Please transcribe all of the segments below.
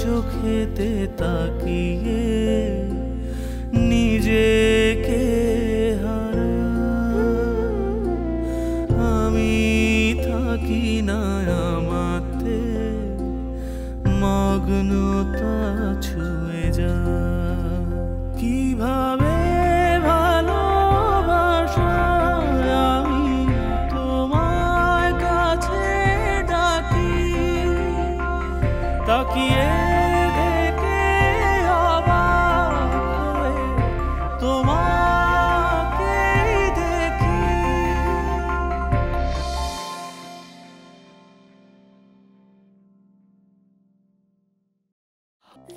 চোখেতে তাকিয়ে নিজেকে আমি থাকি না আমাতে মগ্নতা ছুঁয়ে যা কিভাবে ভালোবাসায় আমি তোমার কাছে ডাকি তাকিয়ে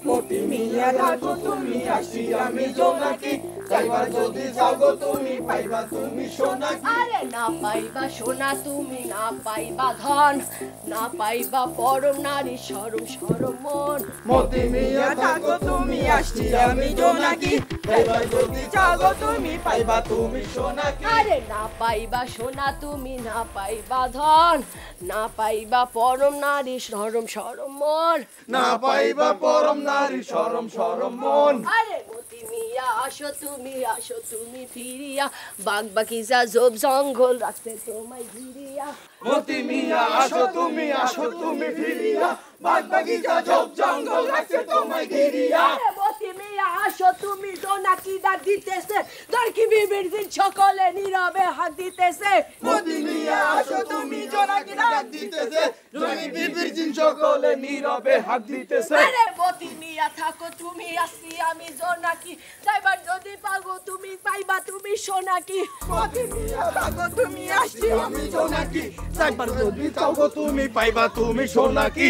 মতি মিয়া থাকো তুমি আসি আমি জোনাকি যাইবার যদি যাগো তুমি পাইবা তুমি সোনাকি আরে না পাইবা সোনা তুমি না পাইবা ধন না পাইবা পরম নারী শরম শরম মন মতি মিয়া থাকো তুমি আসি আমি জোনাকি যাইবার যদি যাগো তুমি পাইবা তুমি সোনাকি আরে না পাইবা সোনা তুমি না পাইবা ধন না পাইবা পরম নারী শরম শরম মন না পাইবা পরম নারী শরম শরম মন আরে মতি মিয়া আসো তুমি ফিরিয়া বাগ বাগিচা জব জঙ্গল রাখতে তোমায় ঘিরিয়া মতি মিয়া আসো তুমি ফিরিয়া বাগ বাগিচা জব জঙ্গল রাখতে তোমায় ঘিরিয়া মতি মিয়া আসো তুমি জোনাকি ডাক দিতেছে দরকি বিবির দিন সকলে নীরবে হাত দিতেছে মতি মিয়া আসো তুমি জোনাকি ডাক দিতেছে জোনাকি বিবির দিন সকলে নীরবে হাত দিতেছে আরে মতি মিয়া থাকো তুমি আসি আমি জোনাকি যাইবার যদি পাগো তুমি পাইবা তুমি সোনাকি মতি মিয়া থাকো তুমি আসি আমি জোনাকি যাইবার যদি পাগো তুমি পাইবা তুমি সোনাকি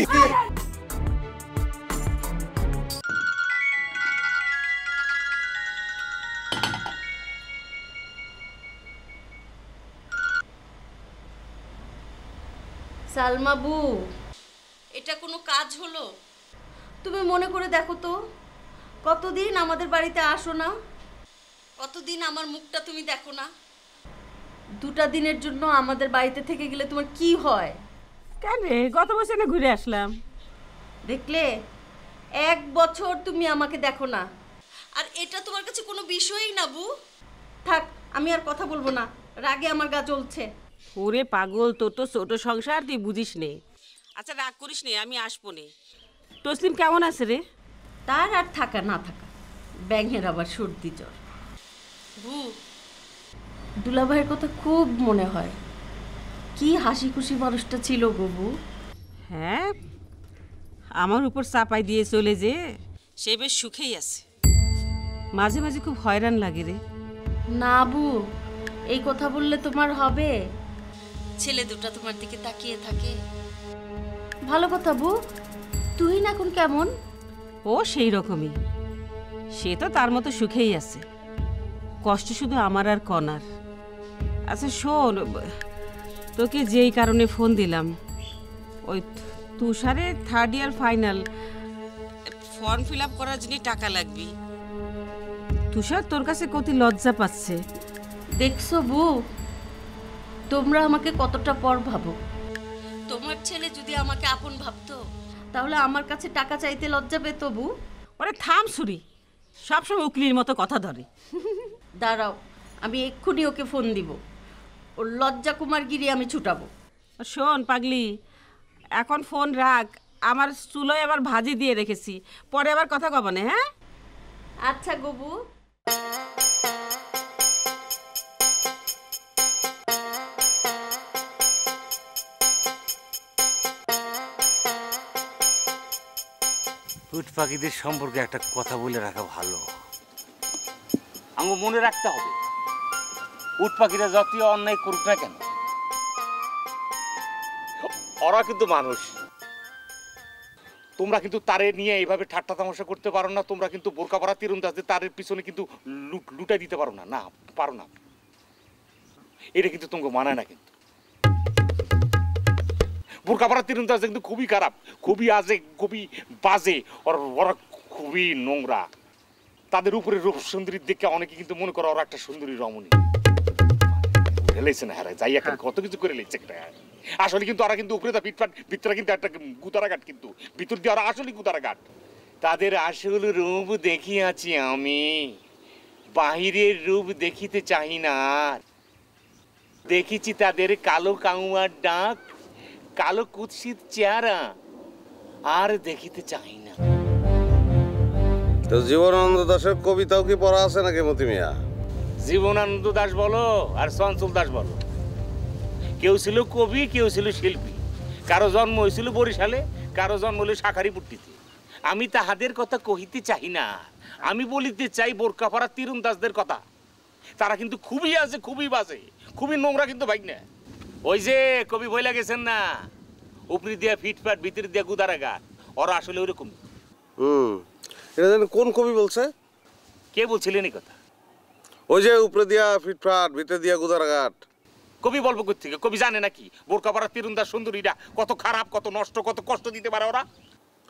সালমাবু, এটা কোনো কাজ হলো? তুমি মনে করে দেখো তো, কতদিন আমাদের বাড়িতে আসো না, কতদিন আমার মুখটা তুমি দেখো না। 2টা দিনের জন্য আমাদের বাড়িতে থেকে গেলে তোমার কি হয়? কেন রে, গত বছর না ঘুরে আসলাম। দেখলে, 1 বছর তুমি আমাকে দেখো না, আর এটা তোমার কাছে কোনো বিষয়ই না বু। থাক, আমি আর কথা বলবো না, রাগে আমার গা জ্বলছে। ওরে পাগল, তোর তো ছোট সংসার, তুই বুঝিস নে। আচ্ছা রাগ করিস নে, আমি আসবো নে। তসলিম কেমন আছে রে? তার আর থাকা না থাকা, ব্যাঙের আবার সর্দি জ্বর। বু, দুলাভাইয়ের কথা খুব মনে হয়। কি হাসি খুশি মানুষটা ছিল গো বু। হ্যাঁ, আমার উপর চাপাই দিয়ে চলে যে সে বেশ সুখেই আছে। মাঝে মাঝে খুব হয়রান লাগে রে। না বু, এই কথা বললে তোমার হবে? ছেলে দুটা তোমার দিকে তাকিয়ে থাকে। ভালো কথা বু, তুই না এখন কেমন? ও সেই রকমই, সে তো তার মতো সুখেই আছে, কষ্ট শুধু আমার আর কনার। আচ্ছা শোন, তোকে যেই কারণে ফোন দিলাম, ওই তুষারের 3rd year final form fill up করার জন্য টাকা লাগবে। তুষার তোর কাছে কত লজ্জা পাচ্ছে। দেখছো বু, তোমরা আমাকে কতটা পর ভাবো। তোমার ছেলে যদি আমাকে আপন ভাবতো, তাহলে আমার কাছে টাকা চাইতে লজ্জা পেত বু। ওরে থাম ছুরি, সবসময় উকিলের মতো কথা ধরে। দাঁড়াও, আমি এক্ষুনি ওকে ফোন দিব, ওর লজ্জা কুমারগিরি আমি ছুটাবো। শোন পাগলি, এখন ফোন রাখ, আমার চুলোয় আবার ভাজি দিয়ে রেখেছি, পরে আবার কথা কব না। হ্যাঁ আচ্ছা গবু। উট পাখিদের সম্পর্কে একটা কথা বলে রাখা ভালো। আমার মনে রাখতে হবে, উট পাখিরা যতই অন্যায় করুক না কেন, ওরা কিন্তু মানুষ। তোমরা কিন্তু তারে নিয়ে এইভাবে ঠাট্টা তামাশা করতে পারো না। তোমরা কিন্তু বোরকা পরা তীরন্দাজদের তার পিছনে কিন্তু লুটাই দিতে পারো না, না পারো না। এটা কিন্তু তোমাকে মানায় না। কিন্তু বোরকা পরা তীরন্দাজ কিন্তু খুবই খারাপ, খুবই আজে, খুবই বাজে, ওরা খুবই নোংরা। তাদের উপরে রূপ সুন্দরীর দেখে অনেকে কিন্তু মনে করো ওরা একটা সুন্দরী রমণী। লেগেছে না, হ্যাঁ যাই এখন কত কিছু করে লেগেছে। আসলে কিন্তু ওরা কিন্তু উপরে ফিটফাট, ভিতরে কিন্তু একটা গুতারাঘাট, কিন্তু ভিতর দিয়ে ওরা আসলে গুতারাঘাট। তাদের আসল রূপ দেখিয়াছি আমি, বাহিরের রূপ দেখিতে চাহি না। দেখেছি তাদের কালো কাউয়ার ডাক, কালো কুৎসিত চেহারা, আর দেখিতে চাহি না। তো জীবনানন্দ দাশের কবিতাও কি পড়া আছে নাকি মতি মিয়া? জীবনানন্দ দাশ বলো আর চঞ্চল দাস বলো, কেউ ছিল কবি, কেউ ছিল শিল্পী। কারো জন্ম হয়েছিল বরিশালে, কারো জন্ম হলো শাঁখারীপুট্টিতে। আমি তাহাদের কথা কহিতে চাই না, আমি বলিতে চাই বোরকাপাড়া তীরন্দাজদের কথা। তারা কিন্তু খুবই আছে, খুবই বাজে, খুবই নোংরা কিন্তু ভাই না। ওই যে কবি বইলা গেছেন না, উপরি দিয়া ফিটফাট, ভিতর দিয়া গুদারাঘাট, ওরা আসলে ওইরকম। এটা জানি কোন কবি বলছে? কে বলছিলেন এই কথা? ওই যে উপরে দিয়া ফিটফাট, ভিতরে দিয়া গুদারাঘাট। কবি বলবো কোথেকে? কবি জানে নাকি বোরকাপাড়া তীরন্দাজ সুন্দরীরা কত খারাপ, কত নষ্ট, কত কষ্ট দিতে পারে ওরা?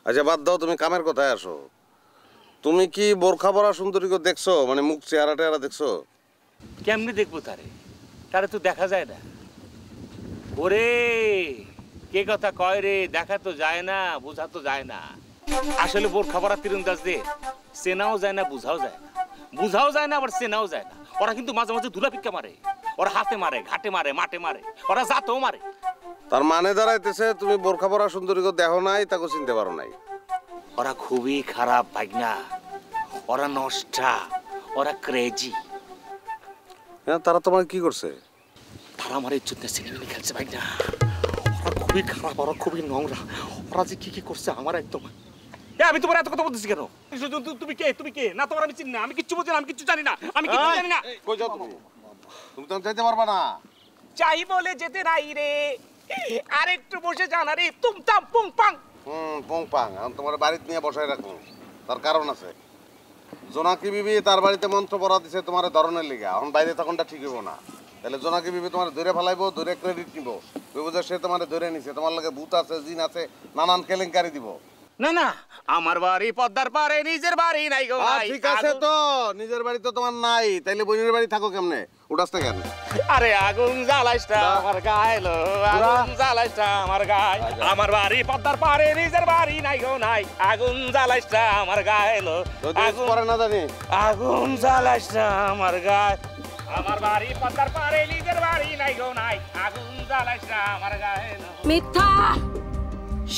আচ্ছা বাদ দাও, তুমি কামের কথায় আসো। তুমি কি বোরখা পরা সুন্দরীকে দেখছো? মানে মুখ চেহারা টেহারা দেখছো? কেমনি দেখবো তারে? তারে তো দেখা যায় না। ওরে কে কথা কয় রে, দেখা তো যায় না, বোঝা তো যায় না। আসলে বোরখা পরা তীরন্দাজদের চেনাও যায় না, বুঝাও যায় না। বুঝাও যায় না, আবার চেনাও যায় না। ওরা কিন্তু মাঝে মাঝে ধুলা পিক্কা মারে, ওরা হাতে মারে, ঘাটে মারে, মাঠে মারে, ওরা জাতেও মারে। তার মানে দাঁড়াইতেছে তুমি বোরখা পরা সুন্দরীকে দেখো নাই, তাকে চিনতে পারো নাই। ওরা খুবই খারাপ ভাগনা, ওরা নষ্টা, ওরা ক্রেজি। হ্যাঁ, তারা তোমার কি করছে? তারা আমার ইজ্জত সিনেমিনি খেলছে ভাগনা। ওরা খুবই খারাপ, ওরা খুবই নোংরা। ওরা যে কি কি করছে আমার একদম। আমি তোমার এত কথা বলতেছি কেন? তুমি কে? তুমি কে? না তোমার আমি চিনি না, আমি কিচ্ছু বলছি না, আমি কিচ্ছু জানি না, আমি কিচ্ছু জানি না। কই যাও তুমি? তুমি তো চাইতে পারবা না। চাই বলে যেতে নাই রে, আর একটু বসে জানা রে, তুমতাম পুং পাং। পং পাং। এখন তোমার বাড়িতে নিয়ে বসায় রাখুন, তার কারণ আছে। জোনাকি বিবি তার বাড়িতে মন্ত্র পড়া দিছে তোমার ধরনের লিগা। এখন বাইরে তখনটা ঠিক হইব না। তাহলে জোনাকি বিবি তোমার ধরে ফেলাইবো, ধরে ক্রেডিট নিব, বুঝে সে তোমার ধরে নিছে, তোমার লাগে ভূত আছে, জিন আছে, নানান কেলেঙ্কারি দিব। না না, আমার বাড়ি পদ্মার পারে, নিজের বাড়ি নাই গো নাই। ঠিক আছে তো, নিজের বাড়ি তো তোমার নাই, তাইলে বোনের বাড়ি থাকো কেমনে? উঠাস না কেন? আরে আগুন জ্বালাইছটা আমার গায়ে লো, আগুন জ্বালাইছটা আমার গায়ে। আমার বাড়ি পদ্মার পারে, নিজের বাড়ি নাই গো নাই। আগুন জ্বালাইছটা আমার গায়ে লো, আগুন পরে না জানি। আগুন জ্বালাইছটা আমার গায়ে। আমার বাড়ি পদ্মার পারে, নিজের বাড়ি নাই গো নাই। আগুন জ্বালাইছটা আমার গায়ে লো। মিথ্যা,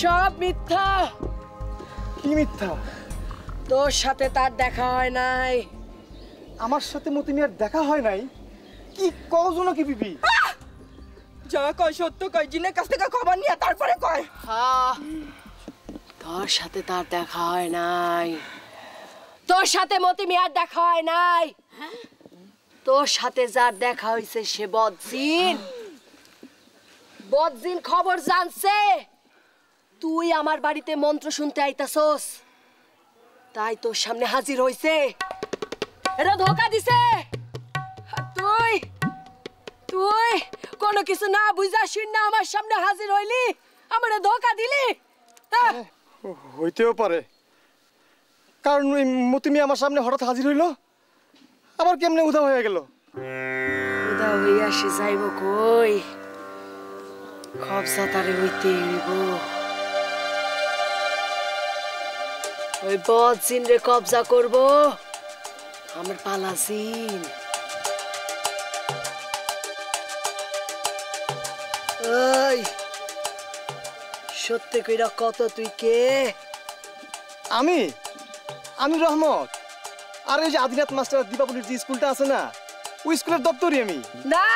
সব মিথ্যা। কি মিথ্যা? তোর সাথে তার দেখা হয় নাই। আমার সাথে মতি মিয়ার দেখা হয় নাই? কি কওছো নাকি বিবি? যা কয় সত্য কয়, জিনের কাছ থেকে খবর নিয়ে তারপরে কয়। হ্যাঁ, তোর সাথে তার দেখা হয় নাই। তোর সাথে মতি মিয়ার দেখা হয় নাই। তোর সাথে যার দেখা হয়েছে সে বদজিন। বদজিন খবর জানছে তুই আমার বাড়িতে মন্ত্র শুনতে আইতাছস, তাই তোর সামনে হাজির হইছে। এরা ধোকা দিছে। আর তুই তুই কোনো কিছু না বুঝা শুন না আমার সামনে হাজির হইলি, আমারে ধোকা দিলি। হইতেও পারে, কারণ ওই মতি মিয়া আমার সামনে হঠাৎ হাজির হইল, আবার কেমনে উধাও হয়ে গেল। উধাও হইয়া সে যাইব কই? কবজা তারে হইতে হইব। ওই বদজিন রে কবজা করব, আমার পালা জিন। ওই সত্যি কইরা কত তুই কে? আমি রহমত। আর ওই যে আদিনাথ মাস্টার দীপাবলির যে স্কুলটা আছে না, ওই স্কুলের দপ্তরই আমি। না,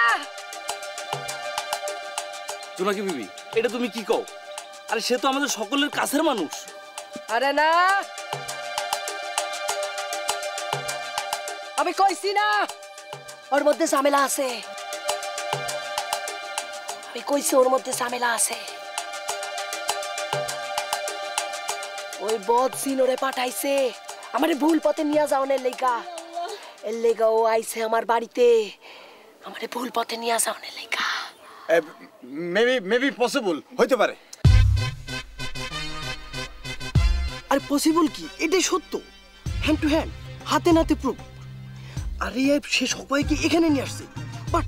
জোনাকি বিবি, এটা তুমি কি কও? আরে সে তো আমাদের সকলের কাছের মানুষ। আরে না, আমি কইছি না ওর মধ্যে ঝামেলা আছে। আমি কইছি ওর মধ্যে ঝামেলা আছে। ওই বদজিন ওরে পাঠাইছে আমারে ভুল পথে নিয়ে যাওয়ার লেগা। এর লেগা ও আইছে আমার বাড়িতে, আমারে ভুল পথে নিয়ে যাওয়ার লেগা। মেবি পসিবল হইতে পারে। আর পসিবল কি? এটাই সত্য, হ্যান্ড টু হ্যান্ড, হাতে নাতে প্রুফ। আরে সে সবাইকে এখানে নিয়ে আসছে, বাট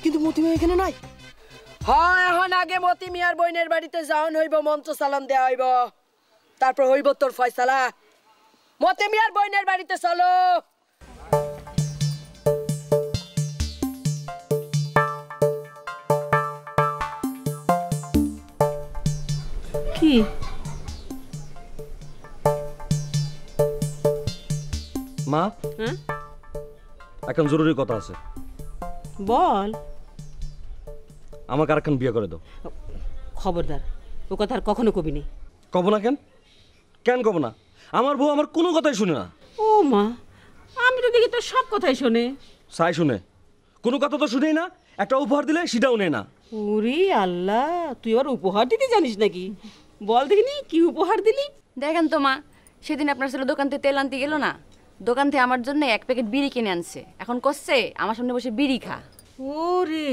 কিন্তু মতি মিয়া এখানে নাই। হ্যাঁ এখন আগে মতি মিয়ার বইনের বাড়িতে যাওন হইব, মন্ত্র চালান দেওয়া হইব, তারপর হইব তোর ফয়সালা। মতি মিয়ার বইনের বাড়িতে চলো। কি মা, হ্যাঁ এখন জরুরি কথা আছে। বল। আমাকে আর এখন বিয়ে করে দাও। খবরদার, ও কথা আর কখনো কবি নি। কব না কেন? কেন কব না? আমার বউ আমার কোনো কথাই শুনে না। ও মা, আমি তো দেখি তোর সব কথাই শোনে। সাই শুনে, কোনো কথা তো শুনেই না। একটা উপহার দিলে সেটাও নেই না। ওরে আল্লাহ, তুই আর উপহার দিতে জানিস নাকি? বল দেখিনি কি উপহার দিলি। দেখেন তো মা, সেদিন আপনার ছেলে দোকান থেকে তেল আনতে গেল না, দোকান থেকে আমার জন্য 1 প্যাকেট বিড়ি কিনে আনছে। এখন করছে আমার সামনে বসে বিড়ি খা। ওরে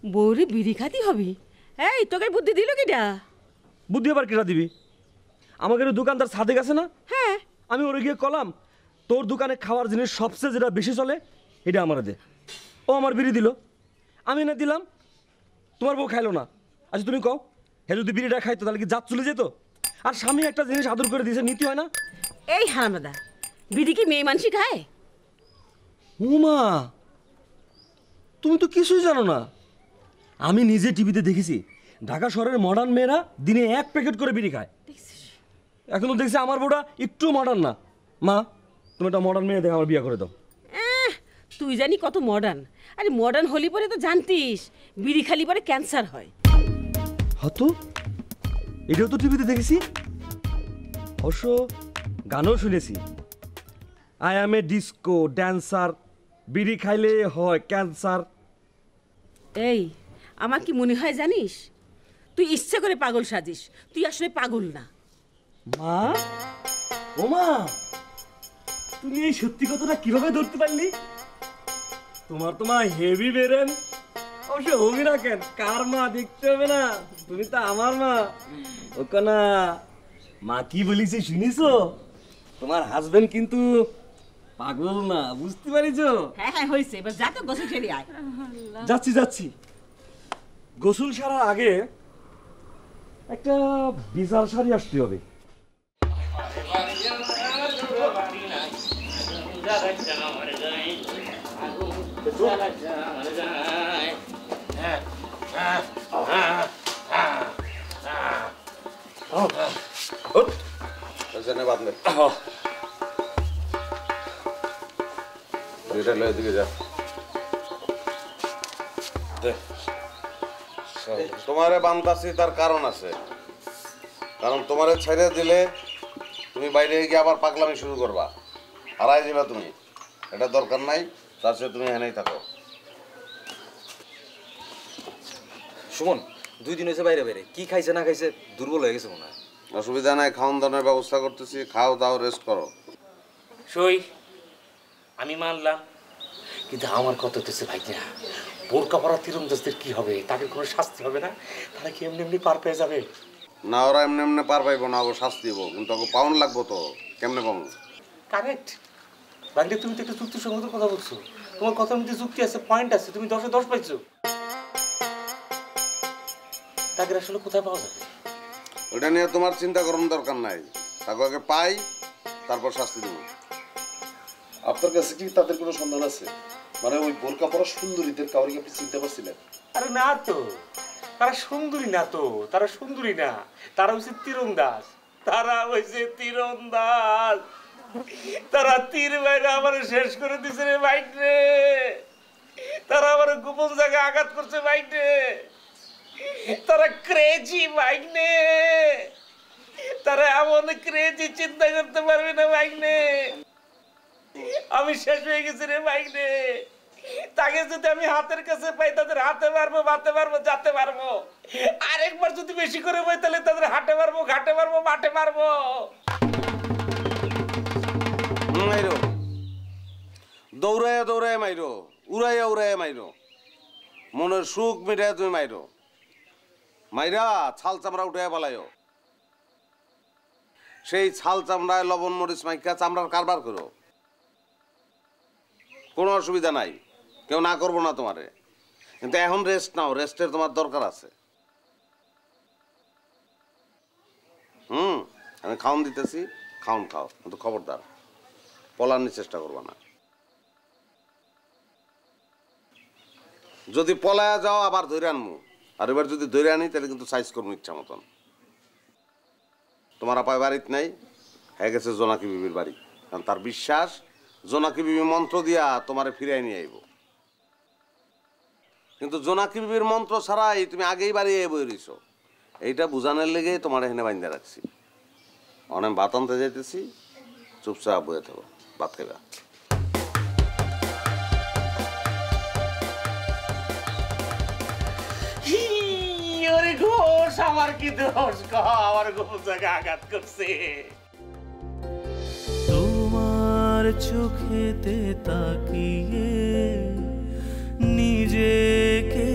বৌরি বিড়ি খাতি হবি? এই তোকে বুদ্ধি দিল কিটা? বুদ্ধি আবার কেটা দিবি? আমাদের দোকানদার সাদেক আছে না? হ্যাঁ, আমি ওরে গিয়ে কলাম তোর দোকানে খাওয়ার জিনিস সবচেয়ে যেটা বেশি চলে এটা আমার দে। ও আমার বিড়ি দিল, আমি না দিলাম। তোমার বউ খাইলো না। আচ্ছা তুমি কও, হ্যাঁ যদি বিড়িটা খাইতো তাহলে কি জাত চলে যেত? আর স্বামী একটা জিনিস আদর করে দিয়েছে, নীতি হয় না? এই হারামদা, বিড়ি কি মেয়ে মানুষই খায়? উমা, তুমি তো কিছুই জানো না। আমি নিজে টিভিতে দেখেছি ঢাকা শহরের মডার্ন মেয়েরা দিনে 1 প্যাকেট করে বিড়ি খায়। এখনো দেখছি আমার বউটা একটু মডার্ন না। মা, তুমি একটা মডার্ন মেয়ে দেখে আমার বিয়ে করে দাও। তুই জানি কত মডার্ন। আরে মডার্ন হলি পরে তো জানতিস বিড়ি খালি পরে ক্যান্সার হয়। হতো, এটাও তো টিভিতে দেখেছি। অবশ্য গানও শুনেছি, I am A disco dancer, বিড়ি খাইলে হয় ক্যান্সার। এই আমার কি মনে হয় জানিস, তুই ইচ্ছে করে পাগল সাজিস, তুই আসলে পাগল না। মা, ও মা, তুমি এই সত্যি কথাটা কিভাবে ধরতে পারলি? তোমার তো মা হেভি বেরেন। অবশ্য হবি না কেন, কার মা দেখতে হবে না, তুমি তো আমার মা। ওকে না, মা কি বলিছে শুনিছো? তোমার হাজবেন্ড কিন্তু পাগল না, বুঝতে পারিছো? হ্যাঁ হ্যাঁ হয়েছে, এবার যা তো গোসল সেরে আয়। যাচ্ছি যাচ্ছি। গোসল সারার আগে একটা বিশাল শাড়ি আসতে হবে। তোমারে বান্তাছি তার কারণ আছে। কারণ তোমারে ছেড়ে দিলে তুমি বাইরে গিয়ে আবার পাগলামি শুরু করবা, হারাই যাবা তুমি। এটা দরকার নাই, তার সাথে তুমি এখানেই থাকো। সুমন 2 দিন হয়েছে বাইরে বাইরে, কি খাইছে না খাইছে দুর্বল হয়ে গেছে মনে হয়। অসুবিধা নাই, খাওয়ান দাওয়ার ব্যবস্থা করতেছি, খাও দাও, রেস্ট করো। সই আমি মানলাম, কিন্তু আমার কথা হচ্ছে ভাই না, বোরকা পরা তীরন্দাজদের কি হবে? তাদের কোনো শাস্তি হবে না? তারা কি এমনি এমনি পার পেয়ে যাবে? না, ওরা এমনি এমনি পার পাইবো না, ওকে শাস্তি দিব, কিন্তু ওকে পাউন লাগবো তো। কেমনে পাউন? কারেক্ট বাংলা, তুমি তো একটা যুক্তিসঙ্গত কথা বলছো। তোমার কথার মধ্যে যুক্তি আছে, পয়েন্ট আছে, তুমি 10-এ 10 পাইছো। তাকে আসলে কোথায় পাওয়া যাবে? ওটা নিয়ে তোমার চিন্তা করার দরকার নাই। তাকে আগে পাই, তারপর শাস্তি দেবো। আপনার কাছে কি তাদের কোনো সন্ধান আছে? মানে ওই বোরকা পরা সুন্দরীদের কাউকে আপনি চিনতে পারছিলেন? আরে না তো, তারা সুন্দরী না তো, তারা সুন্দরী না, তারা হচ্ছে তীরন্দাজ। তারা হচ্ছে তীরন্দাজ। তারা তীর বাইরে আমার শেষ করে দিছে রে বাইক রে। তারা আমার গোপন জায়গায় আঘাত করছে বাইক রে। তারা ক্রেজি বাইক নে, তারা এমন ক্রেজি চিন্তা করতে পারবে না বাইক নে। আমি শেষ হয়ে গেছি রে বাইক নে। তাকে যদি আমি হাতের কাছে পাই, তাদের হাতে পারবো, বাতে পারবো, যাতে পারবো। আরেকবার যদি বেশি করে পাই, তাহলে তাদের হাটে পারবো, ঘাটে পারবো, মাঠে পারবো। মাইরো, দৌড়াইয়া দৌড়াইয়া মাইরো, উড়াইয়া উড়াইয়া মাইরো, মনের সুখ মিটাইয়া তুমি মাইরো। মাইরা ছাল চামড়া উঠাইয়া পালাইও। সেই ছাল চামড়ায় লবণ মরিচ মাইকা চামড়ার কারবার করো, কোনো অসুবিধা নাই, কেউ না করবো না তোমারে। কিন্তু এখন রেস্ট নাও, রেস্টের তোমার দরকার আছে। আমি খাওন দিতেছি, খাওন খাও, কিন্তু খবরদার পলানোর চেষ্টা করবা না। যদি পলায়া যাও আবার ধরে আনবো, আর এবার যদি ধরে আনি তাহলে কিন্তু সাইজ করবো ইচ্ছা মতন। তোমার আপায় বাড়িতে নাই, হয়ে গেছে জোনাকি বিবির বাড়ি, কারণ তার বিশ্বাস জোনাকি বিবি মন্ত্র দিয়া তোমারে ফিরাই নিয়ে আইব। কিন্তু জোনাকি বিবির মন্ত্র ছাড়াই তুমি আগেই বাড়ি বই রইছ, এইটা বুঝানোর লেগে তোমার এখানে বাইন্দা রাখছি। অনেক ভাত আনতে যাইতেছি, চুপচাপ বয়ে থাকো, ভাত খাইবা। ঘোষ আমার কি দোষ, আমার ঘোষ জায়গা আঘাত করছে। তোমার চোখেতে তাকিয়ে নিজেকে